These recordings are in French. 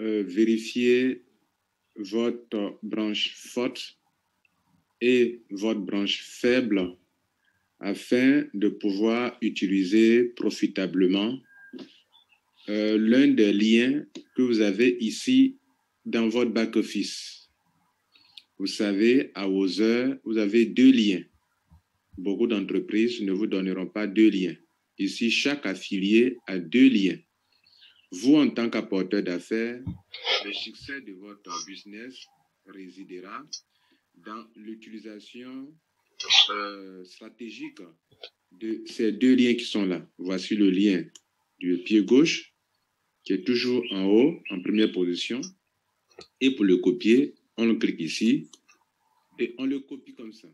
vérifier votre branche forte et votre branche faible afin de pouvoir utiliser profitablement l'un des liens que vous avez ici dans votre back-office. Vous savez, à Other, vous avez 2 liens. Beaucoup d'entreprises ne vous donneront pas 2 liens. Ici, chaque affilié a 2 liens. Vous, en tant qu'apporteur d'affaires, le succès de votre business résidera dans l'utilisation stratégique de ces 2 liens qui sont là. Voici le lien du pied gauche qui est toujours en haut, en première position. Et pour le copier, on le clique ici et on le copie comme ça.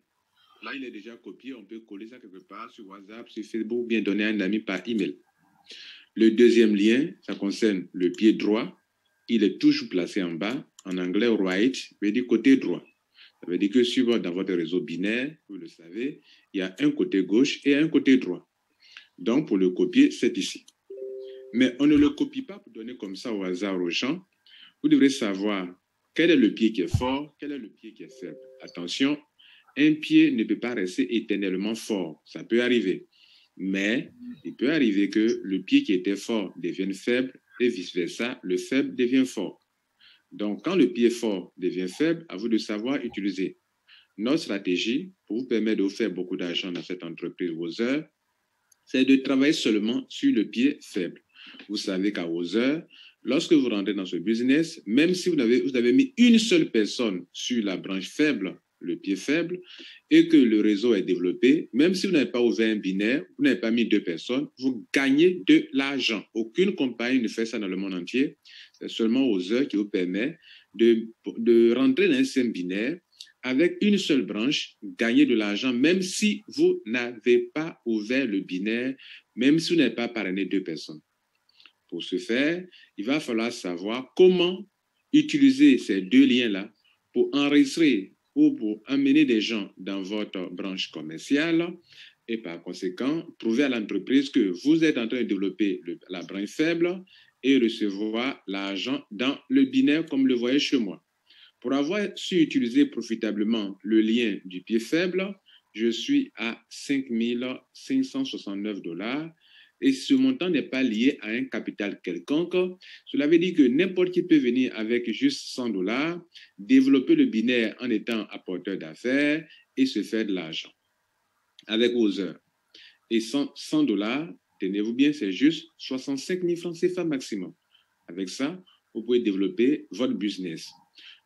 Là, il est déjà copié. On peut coller ça quelque part sur WhatsApp, sur Facebook, ou bien donner à un ami par email. Le deuxième lien, ça concerne le pied droit. Il est toujours placé en bas. En anglais, right, veut dire côté droit. Ça veut dire que dans votre réseau binaire, vous le savez, il y a un côté gauche et un côté droit. Donc, pour le copier, c'est ici. Mais on ne le copie pas pour donner comme ça au hasard aux gens. Vous devrez savoir quel est le pied qui est fort, quel est le pied qui est faible. Attention, un pied ne peut pas rester éternellement fort. Ça peut arriver. Mais il peut arriver que le pied qui était fort devienne faible et vice-versa, le faible devient fort. Donc, quand le pied fort devient faible, à vous de savoir utiliser notre stratégie pour vous permettre de vous faire beaucoup d'argent dans cette entreprise Other, c'est de travailler seulement sur le pied faible. Vous savez qu'à Other, lorsque vous rentrez dans ce business, même si vous avez mis une seule personne sur la branche faible, le pied faible, et que le réseau est développé, même si vous n'avez pas ouvert un binaire, vous n'avez pas mis 2 personnes, vous gagnez de l'argent. Aucune compagnie ne fait ça dans le monde entier. C'est seulement Other qui vous permet de rentrer dans un système binaire avec une seule branche, gagner de l'argent, même si vous n'avez pas ouvert le binaire, même si vous n'avez pas parrainé 2 personnes. Pour ce faire, il va falloir savoir comment utiliser ces 2 liens-là pour enregistrer ou pour amener des gens dans votre branche commerciale et par conséquent, prouver à l'entreprise que vous êtes en train de développer la branche faible et recevoir l'argent dans le binaire comme le voyez chez moi. Pour avoir su utiliser profitablement le lien du pied faible, je suis à 5 569 $. Et ce montant n'est pas lié à un capital quelconque. Cela veut dire que n'importe qui peut venir avec juste 100 $, développer le binaire en étant apporteur d'affaires et se faire de l'argent avec Other. Et 100 $, tenez-vous bien, c'est juste 65 000 francs CFA maximum. Avec ça, vous pouvez développer votre business.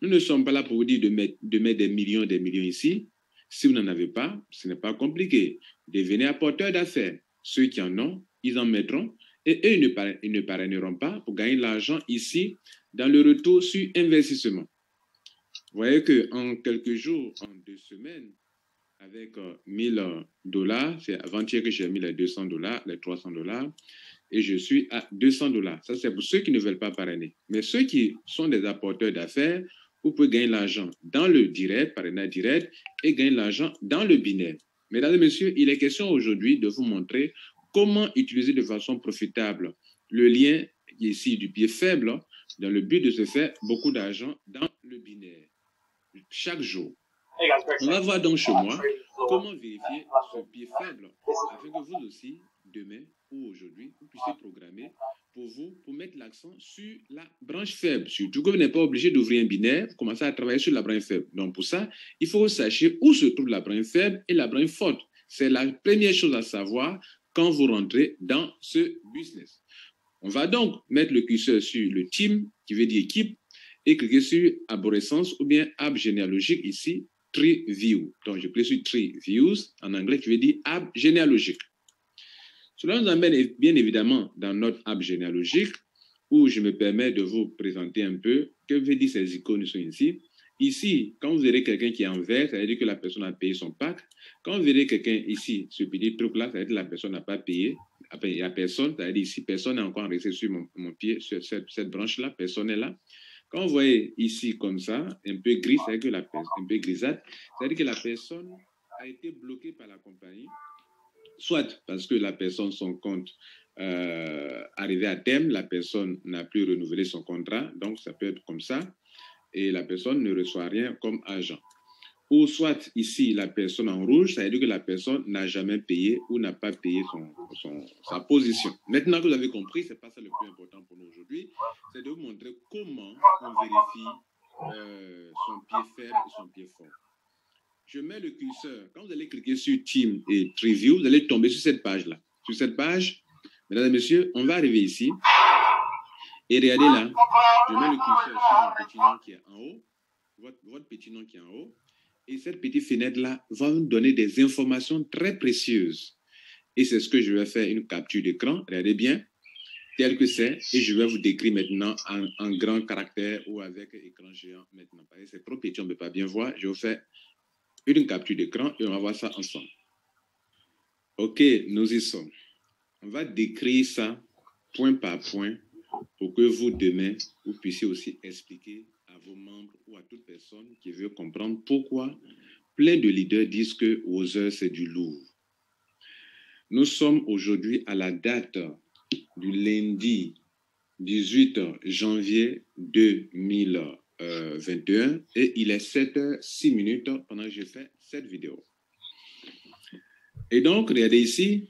Nous ne sommes pas là pour vous dire de mettre des millions ici. Si vous n'en avez pas, ce n'est pas compliqué. Devenez apporteur d'affaires. Ceux qui en ont, ils en mettront et eux, ils ne parraineront pas pour gagner de l'argent ici dans le retour sur investissement. Vous voyez qu'en quelques jours, en 2 semaines, avec 1 000 $, c'est avant-hier que j'ai mis les 200 $, les 300 $, et je suis à 200 $. Ça, c'est pour ceux qui ne veulent pas parrainer. Mais ceux qui sont des apporteurs d'affaires, vous pouvez gagner l'argent dans le direct, parrainage direct, et gagner l'argent dans le binaire. Mesdames et messieurs, il est question aujourd'hui de vous montrer comment utiliser de façon profitable le lien ici du pied faible dans le but de se faire beaucoup d'argent dans le binaire chaque jour. On va voir donc chez moi comment vérifier ce pied faible afin que vous aussi, demain ou aujourd'hui, vous puissiez programmer pour mettre l'accent sur la branche faible. Surtout que vous n'êtes pas obligé d'ouvrir un binaire, vous commencez à travailler sur la branche faible. Donc pour ça, il faut que vous sachiez où se trouve la branche faible et la branche forte. C'est la première chose à savoir quand vous rentrez dans ce business. On va donc mettre le curseur sur le team, qui veut dire équipe, et cliquer sur arborescence ou bien arbre généalogique ici, Tree View. Donc je clique sur Tree Views, en anglais qui veut dire arbre généalogique. Cela nous amène bien évidemment dans notre arbre généalogique, où je me permets de vous présenter un peu que veut dire ces icônes sont ici. Ici, quand vous verrez quelqu'un qui est en vert, ça veut dire que la personne a payé son pack. Quand vous verrez quelqu'un ici, ce petit truc-là, ça veut dire que la personne n'a pas payé. Après, il n'y a personne, ça veut dire ici, personne n'est encore resté sur mon pied, sur cette branche-là, personne n'est là. Quand vous voyez ici comme ça, un peu gris, ça veut dire que la personne, un peu grisâtre, ça veut dire que la personne a été bloquée par la compagnie, soit parce que la personne, son compte arriver à terme, la personne n'a plus renouvelé son contrat, donc ça peut être comme ça, et la personne ne reçoit rien comme agent. Ou soit ici, la personne en rouge, ça veut dire que la personne n'a jamais payé ou n'a pas payé sa position. Maintenant que vous avez compris, ce n'est pas ça le plus important pour nous aujourd'hui, c'est de vous montrer comment on vérifie son pied faible et son pied fort. Je mets le curseur. Quand vous allez cliquer sur Team et Preview, vous allez tomber sur cette page-là. Sur cette page, mesdames et messieurs, on va arriver ici. Et regardez là, je mets le curseur sur mon petit nom qui est en haut, votre petit nom qui est en haut. Et cette petite fenêtre-là va nous donner des informations très précieuses. Et c'est ce que je vais faire, une capture d'écran. Regardez bien, tel que c'est. Et je vais vous décrire maintenant en grand caractère ou avec écran géant maintenant. Parce que c'est trop petit, on ne peut pas bien voir. Je vais vous faire une capture d'écran et on va voir ça ensemble. OK, nous y sommes. On va décrire ça point par point pour que vous, demain, vous puissiez aussi expliquer à vos membres ou à toute personne qui veut comprendre pourquoi plein de leaders disent que Wozer, c'est du lourd. Nous sommes aujourd'hui à la date du lundi 18 janvier 2021 et il est 7h06 pendant que je fais cette vidéo. Et donc, regardez ici,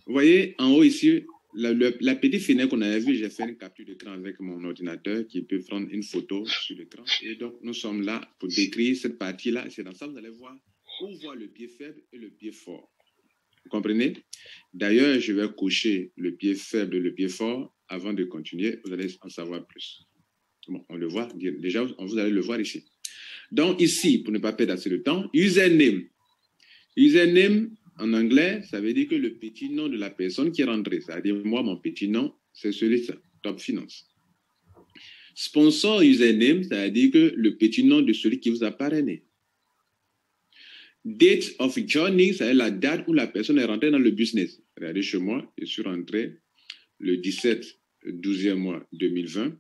vous voyez en haut ici, la petite fenêtre qu'on avait vue, j'ai fait une capture d'écran avec mon ordinateur qui peut prendre une photo sur l'écran. Et donc, nous sommes là pour décrire cette partie-là. C'est dans ça que vous allez voir où voir le pied faible et le pied fort. Vous comprenez? D'ailleurs, je vais cocher le pied faible et le pied fort avant de continuer. Vous allez en savoir plus. Bon, on le voit. Déjà, vous allez le voir ici. Donc, ici, pour ne pas perdre assez de temps, username. Username, en anglais, ça veut dire que le petit nom de la personne qui est rentrée. C'est-à-dire, moi, mon petit nom, c'est celui-là, Top Finance. Sponsor username, ça veut dire que le petit nom de celui qui vous a parrainé. Date of joining, c'est la date où la personne est rentrée dans le business. Regardez chez moi, je suis rentré le 17, 12e mois 2020,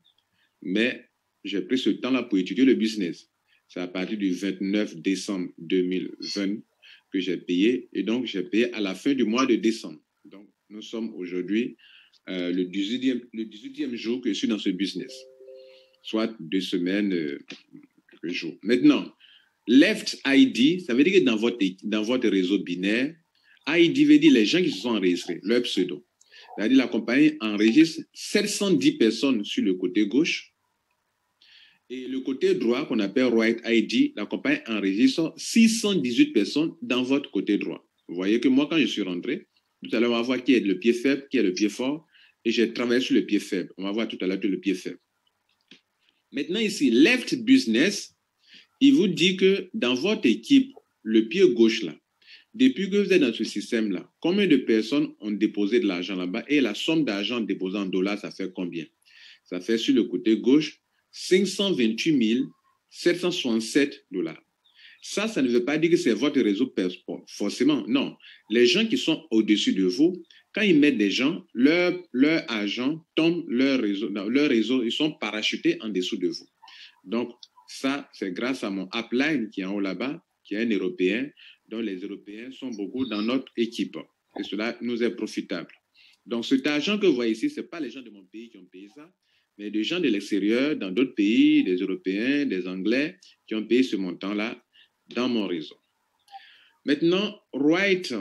mais j'ai pris ce temps-là pour étudier le business. C'est à partir du 29 décembre 2020 que j'ai payé, et donc j'ai payé à la fin du mois de décembre. Donc, nous sommes aujourd'hui le 18e jour que je suis dans ce business, soit 2 semaines, quelques jours. Maintenant, Left ID, ça veut dire que dans votre réseau binaire, ID veut dire les gens qui se sont enregistrés, leur pseudo. C'est-à-dire la compagnie enregistre 710 personnes sur le côté gauche et le côté droit qu'on appelle Right ID, la compagnie enregistre 618 personnes dans votre côté droit. Vous voyez que moi, quand je suis rentré, tout à l'heure, on va voir qui est le pied faible, qui est le pied fort et j'ai travaillé sur le pied faible. On va voir tout à l'heure le pied faible. Maintenant ici, Left Business, il vous dit que dans votre équipe, le pied gauche là, depuis que vous êtes dans ce système-là, combien de personnes ont déposé de l'argent là-bas et la somme d'argent déposée en dollars, ça fait combien? Ça fait sur le côté gauche 528 767 $. Ça ne veut pas dire que c'est votre réseau forcément. Non. Les gens qui sont au-dessus de vous, quand ils mettent des gens, leur argent tombe, dans leur réseau, ils sont parachutés en dessous de vous. Donc, ça, c'est grâce à mon upline qui est en haut là-bas, qui est un Européen, dont les Européens sont beaucoup dans notre équipe. Et cela nous est profitable. Donc, cet argent que vous voyez ici, ce n'est pas les gens de mon pays qui ont payé ça, mais des gens de l'extérieur, dans d'autres pays, des Européens, des Anglais, qui ont payé ce montant-là dans mon réseau. Maintenant, Right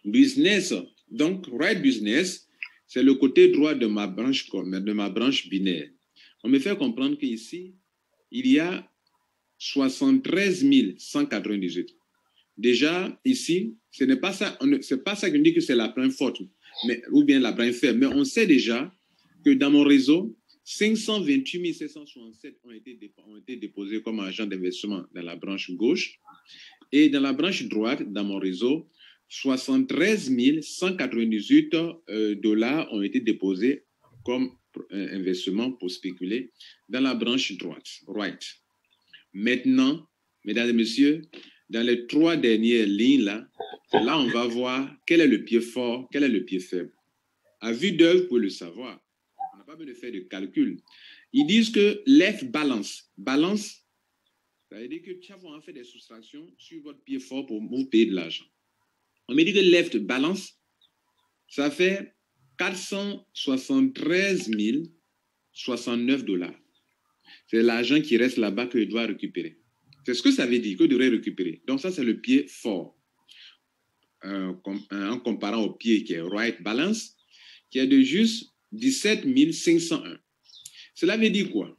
Business. Donc, Right Business, c'est le côté droit de ma branche binaire. On me fait comprendre qu'ici, il y a 73 198. Déjà, ici, ce n'est pas ça, c'est pas ça qui nous dit que c'est la branche forte, ou bien la branche faible, mais on sait déjà que dans mon réseau, 528 767 ont été déposés comme agents d'investissement dans la branche gauche, et dans la branche droite, dans mon réseau, 73 198 $ ont été déposés comme investissement pour spéculer dans la branche droite, right. Maintenant, mesdames et messieurs, dans les 3 dernières lignes là, là on va voir quel est le pied fort, quel est le pied faible. À vue d'œil, vous pouvez le savoir. On n'a pas besoin de faire de calcul. Ils disent que left balance. Balance, ça veut dire que tu vas faire des soustractions sur votre pied fort pour vous payer de l'argent. On me dit que left balance, ça fait 473 069 $. C'est l'argent qui reste là-bas que je dois récupérer. C'est ce que ça veut dire, que je devrais récupérer. Donc ça, c'est le pied fort. En comparant au pied qui est right balance, qui est de juste 17 501. Cela veut dire quoi?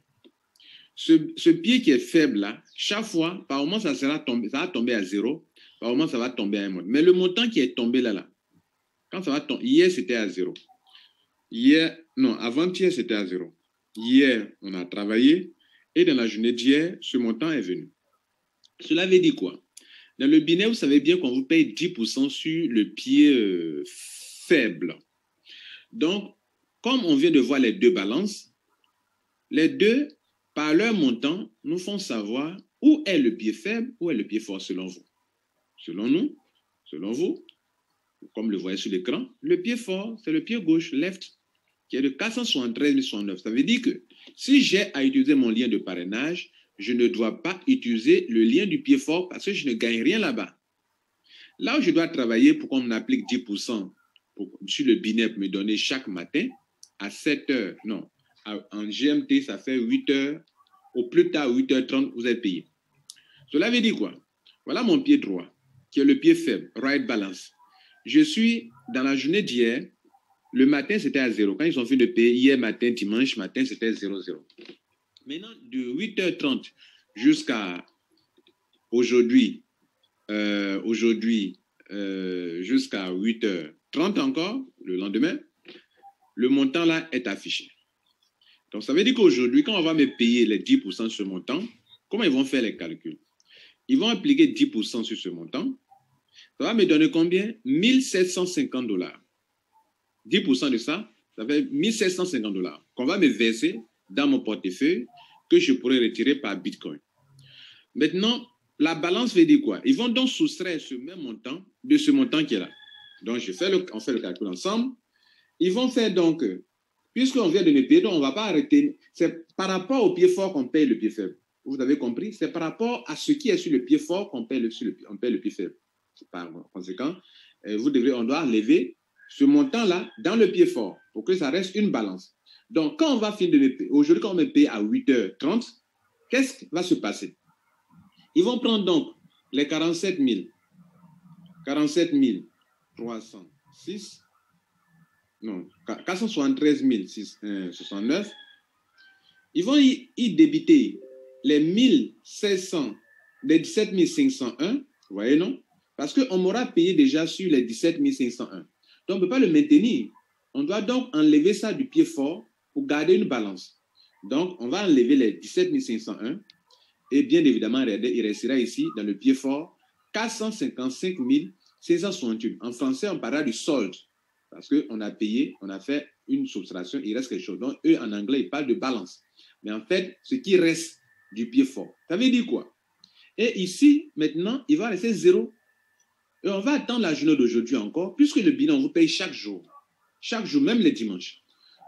Ce pied qui est faible là, chaque fois, par moment, ça va tomber à 0, par moment, ça va tomber à 1. Mais le montant qui est tombé là, quand ça va tomber, hier, c'était à 0. Avant-hier, c'était à 0. Hier, on a travaillé, et dans la journée d'hier, ce montant est venu. Cela veut dire quoi? Dans le binaire, vous savez bien qu'on vous paye 10% sur le pied faible. Donc, comme on vient de voir les deux balances, les deux, par leur montant, nous font savoir où est le pied faible, où est le pied fort selon vous. Selon nous, selon vous, comme le voyez sur l'écran, le pied fort, c'est le pied gauche, left, qui est de 473 069. Ça veut dire que si j'ai à utiliser mon lien de parrainage, je ne dois pas utiliser le lien du pied fort parce que je ne gagne rien là-bas. Là où je dois travailler pour qu'on m'applique 10% sur le binaire pour me donner chaque matin à 7 heures, non, en GMT, ça fait 8 heures, au plus tard 8h30, vous êtes payé. Cela veut dire quoi? Voilà mon pied droit, qui est le pied faible, right balance. Je suis dans la journée d'hier, le matin c'était à 0. Quand ils ont fini de payer, hier matin, dimanche matin, c'était 0,0. Maintenant, de 8h30 jusqu'à aujourd'hui, jusqu'à 8h30 encore, le lendemain, le montant là est affiché. Donc, ça veut dire qu'aujourd'hui, quand on va me payer les 10% sur ce montant, comment ils vont faire les calculs? Ils vont appliquer 10% sur ce montant. Ça va me donner combien? 1750 $. 10% de ça, ça fait 1750 $ qu'on va me verser dans mon portefeuille que je pourrais retirer par Bitcoin. Maintenant, la balance veut dire quoi? Ils vont donc soustraire ce même montant de ce montant qui est là. Donc, on fait le calcul ensemble. Ils vont faire donc, puisqu'on vient de me payer, donc on ne va pas arrêter. C'est par rapport au pied fort qu'on paye le pied faible. Vous avez compris? C'est par rapport à ce qui est sur le pied fort qu'on paye on paye le pied faible. Par conséquent, on doit enlever ce montant-là dans le pied fort pour que ça reste une balance. Donc, quand on va finir de me payer, aujourd'hui, quand on me paye à 8h30, qu'est-ce qui va se passer? Ils vont prendre donc les 47 306, non, 473 069. Ils vont y débiter les 17 501, vous voyez, non? Parce qu'on m'aura payé déjà sur les 17 501. Donc, on ne peut pas le maintenir. On doit donc enlever ça du pied fort pour garder une balance. Donc, on va enlever les 17 501 et bien évidemment, il restera ici, dans le pied fort, 455 668. En français, on parlera du solde parce qu'on a payé, on a fait une soustraction, il reste quelque chose. Donc, eux, en anglais, ils parlent de balance. Mais en fait, ce qui reste du pied fort, ça veut dire quoi? Et ici, maintenant, il va rester 0. Et on va attendre la journée d'aujourd'hui encore, puisque le bilan, on vous paye chaque jour. Chaque jour, même les dimanches.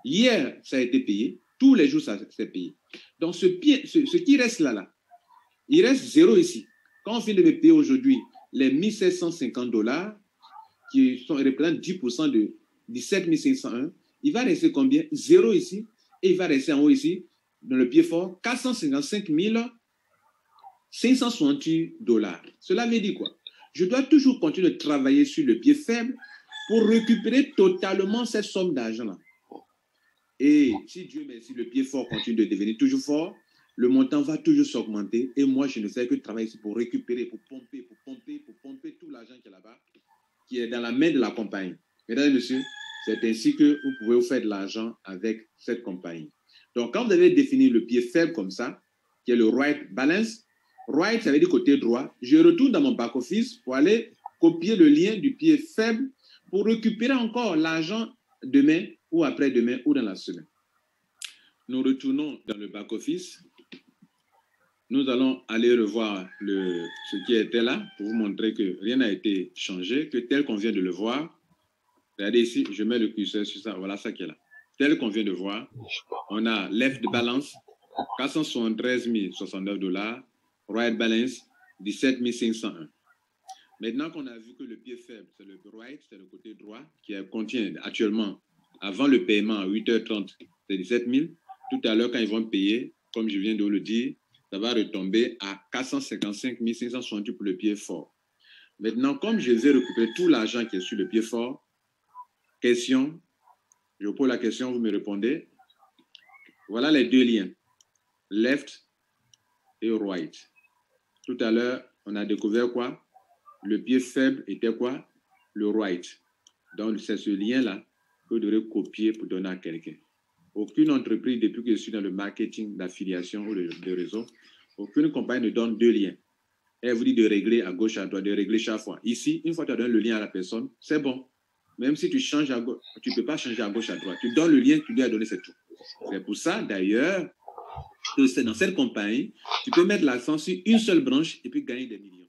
Hier, ça a été payé. Tous les jours, ça s'est payé. Donc, ce qui reste là, il reste 0 ici. Quand on finit de me payer aujourd'hui les 1750 $, qui représentent 10% de 17 501, il va rester combien? 0 ici. Et il va rester en haut ici, dans le pied fort, 455 568 $. Cela veut dire quoi? Je dois toujours continuer de travailler sur le pied faible pour récupérer totalement cette somme d'argent-là. Et si Dieu merci, le pied fort continue de devenir toujours fort, le montant va toujours s'augmenter. Et moi, je ne fais que travailler ici pour récupérer, pour pomper tout l'argent qui est là-bas, qui est dans la main de la compagnie. Mesdames et messieurs, c'est ainsi que vous pouvez vous faire de l'argent avec cette compagnie. Donc, quand vous avez défini le pied faible comme ça, qui est le right balance, right, ça veut dire côté droit, je retourne dans mon back-office pour aller copier le lien du pied faible pour récupérer encore l'argent demain ou après-demain ou dans la semaine. Nous retournons dans le back-office. Nous allons aller revoir ce qui était là pour vous montrer que rien n'a été changé, que tel qu'on vient de le voir. Regardez ici, je mets le curseur sur ça. Voilà ça qui est là. Tel qu'on vient de voir, on a left balance, 473 069 $, right balance, 17 501. Maintenant qu'on a vu que le pied faible, c'est le right, c'est le côté droit, qui contient actuellement, avant le paiement à 8h30, c'est 17 000. Tout à l'heure, quand ils vont payer, comme je viens de vous le dire, ça va retomber à 455 568 pour le pied fort. Maintenant, comme je vais récupérer tout l'argent qui est sur le pied fort, question, je vous pose la question, vous me répondez. Voilà les deux liens, left et right. Tout à l'heure, on a découvert quoi? Le pied faible était quoi? Le right. Donc, c'est ce lien-là que vous devrez copier pour donner à quelqu'un. Aucune entreprise, depuis que je suis dans le marketing d'affiliation ou de réseau, aucune compagnie ne donne deux liens. Elle vous dit de régler à gauche, à droite, de régler chaque fois. Ici, une fois que tu as donné le lien à la personne, c'est bon. Même si tu changes à gauche, tu ne peux pas changer à gauche, à droite. Tu donnes le lien, tu lui as donné, c'est tout. C'est pour ça, d'ailleurs, que c'est dans cette compagnie, tu peux mettre l'accent sur une seule branche et puis gagner des millions.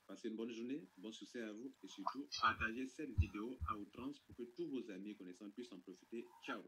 Passez une bonne journée, bon succès à vous et surtout, partagez cette vidéo à outrance pour que tous vos amis et connaissants puissent en profiter. Ciao!